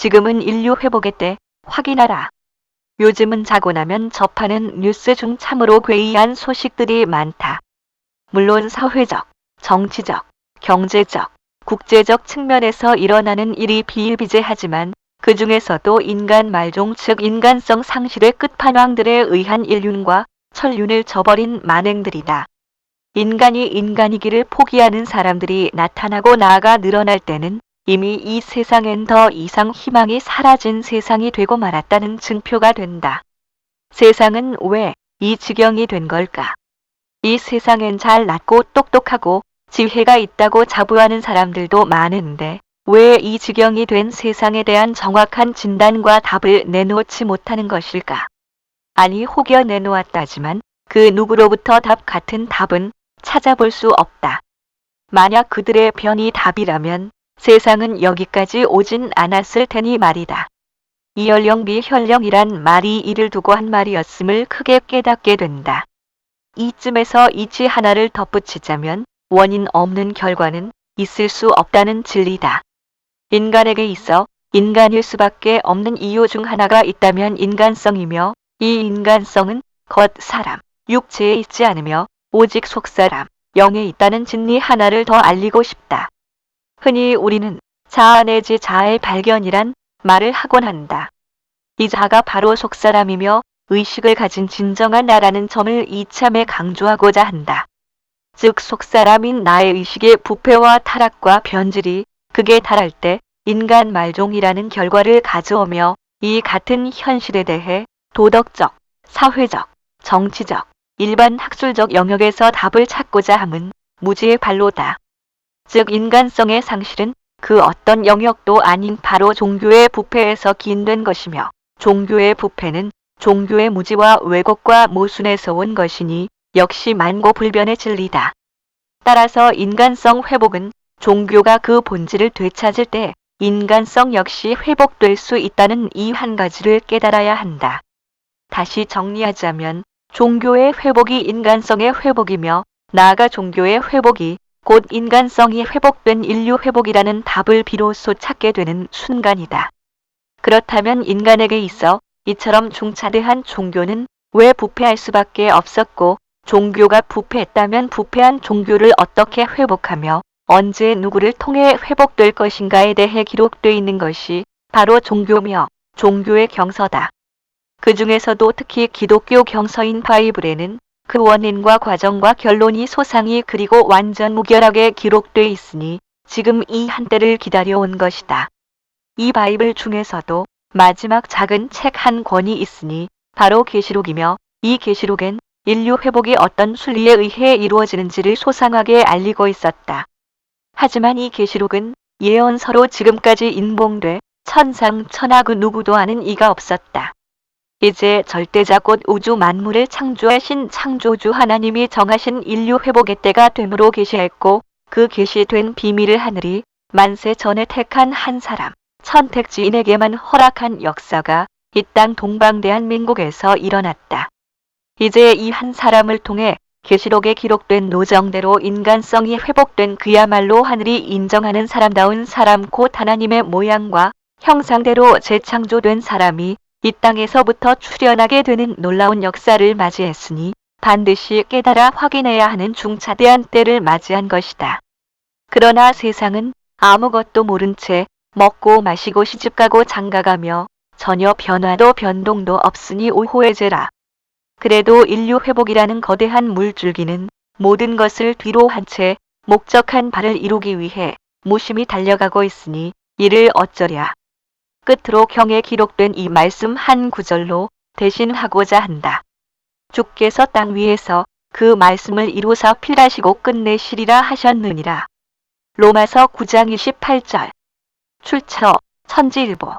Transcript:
지금은 인류 회복의 때, 확인하라. 요즘은 자고 나면 접하는 뉴스 중 참으로 괴이한 소식들이 많다. 물론 사회적, 정치적, 경제적, 국제적 측면에서 일어나는 일이 비일비재하지만 그 중에서도 인간 말종 즉 인간성 상실의 끝판왕들에 의한 인륜과 천륜을 저버린 만행들이다. 인간이 인간이기를 포기하는 사람들이 나타나고 나아가 늘어날 때는 이미 이 세상엔 더 이상 희망이 사라진 세상이 되고 말았다는 증표가 된다. 세상은 왜 이 지경이 된 걸까? 이 세상엔 잘났고 똑똑하고 지혜가 있다고 자부하는 사람들도 많은데 왜 이 지경이 된 세상에 대한 정확한 진단과 답을 내놓지 못하는 것일까? 아니 혹여 내놓았다지만 그 누구로부터 답 같은 답은 찾아볼 수 없다. 만약 그들의 변이 답이라면 세상은 여기까지 오진 않았을 테니 말이다. 이연령비현령이란 말이 이를 두고 한 말이었음을 크게 깨닫게 된다. 이쯤에서 이치 하나를 덧붙이자면 원인 없는 결과는 있을 수 없다는 진리다. 인간에게 있어 인간일 수밖에 없는 이유 중 하나가 있다면 인간성이며 이 인간성은 겉 사람, 육체에 있지 않으며 오직 속 사람, 영에 있다는 진리 하나를 더 알리고 싶다. 흔히 우리는 자아 내지 자아의 발견이란 말을 하곤 한다. 이 자아가 바로 속사람이며 의식을 가진 진정한 나라는 점을 이참에 강조하고자 한다. 즉 속사람인 나의 의식의 부패와 타락과 변질이 극에 달할 때 인간 말종이라는 결과를 가져오며 이 같은 현실에 대해 도덕적, 사회적, 정치적, 일반 학술적 영역에서 답을 찾고자 함은 무지의 발로다. 즉 인간성의 상실은 그 어떤 영역도 아닌 바로 종교의 부패에서 기인된 것이며 종교의 부패는 종교의 무지와 왜곡과 모순에서 온 것이니 역시 만고불변의 진리다. 따라서 인간성 회복은 종교가 그 본질을 되찾을 때 인간성 역시 회복될 수 있다는 이 한 가지를 깨달아야 한다. 다시 정리하자면 종교의 회복이 인간성의 회복이며 나아가 종교의 회복이 곧 인간성이 회복된 인류 회복이라는 답을 비로소 찾게 되는 순간이다. 그렇다면 인간에게 있어 이처럼 중차대한 종교는 왜 부패할 수밖에 없었고 종교가 부패했다면 부패한 종교를 어떻게 회복하며 언제 누구를 통해 회복될 것인가에 대해 기록되어 있는 것이 바로 종교며 종교의 경서다. 그 중에서도 특히 기독교 경서인 바이블에는 그 원인과 과정과 결론이 소상히 그리고 완전 무결하게 기록되어 있으니 지금 이 한때를 기다려온 것이다. 이 바이블 중에서도 마지막 작은 책 한 권이 있으니 바로 계시록이며 이 계시록엔 인류 회복이 어떤 순리에 의해 이루어지는지를 소상하게 알리고 있었다. 하지만 이 계시록은 예언서로 지금까지 인봉돼 천상천하 그 누구도 아는 이가 없었다. 이제 절대자 곧 우주 만물을 창조하신 창조주 하나님이 정하신 인류 회복의 때가 됨으로 계시했고 그 계시된 비밀을 하늘이 만세 전에 택한 한 사람 선택지인에게만 허락한 역사가 이 땅 동방대한민국에서 일어났다. 이제 이 한 사람을 통해 계시록에 기록된 노정대로 인간성이 회복된 그야말로 하늘이 인정하는 사람다운 사람 곧 하나님의 모양과 형상대로 재창조된 사람이 이 땅에서부터 출현하게 되는 놀라운 역사를 맞이했으니 반드시 깨달아 확인해야 하는 중차대한 때를 맞이한 것이다. 그러나 세상은 아무것도 모른 채 먹고 마시고 시집가고 장가가며 전혀 변화도 변동도 없으니 오호해제라. 그래도 인류 회복이라는 거대한 물줄기는 모든 것을 뒤로 한 채 목적한 바를 이루기 위해 무심히 달려가고 있으니 이를 어쩌랴. 끝으로 경에 기록된 이 말씀 한 구절로 대신하고자 한다. 주께서 땅 위에서 그 말씀을 이루사 필하시고 끝내시리라 하셨느니라. 로마서 9장 28절. 출처 천지일보.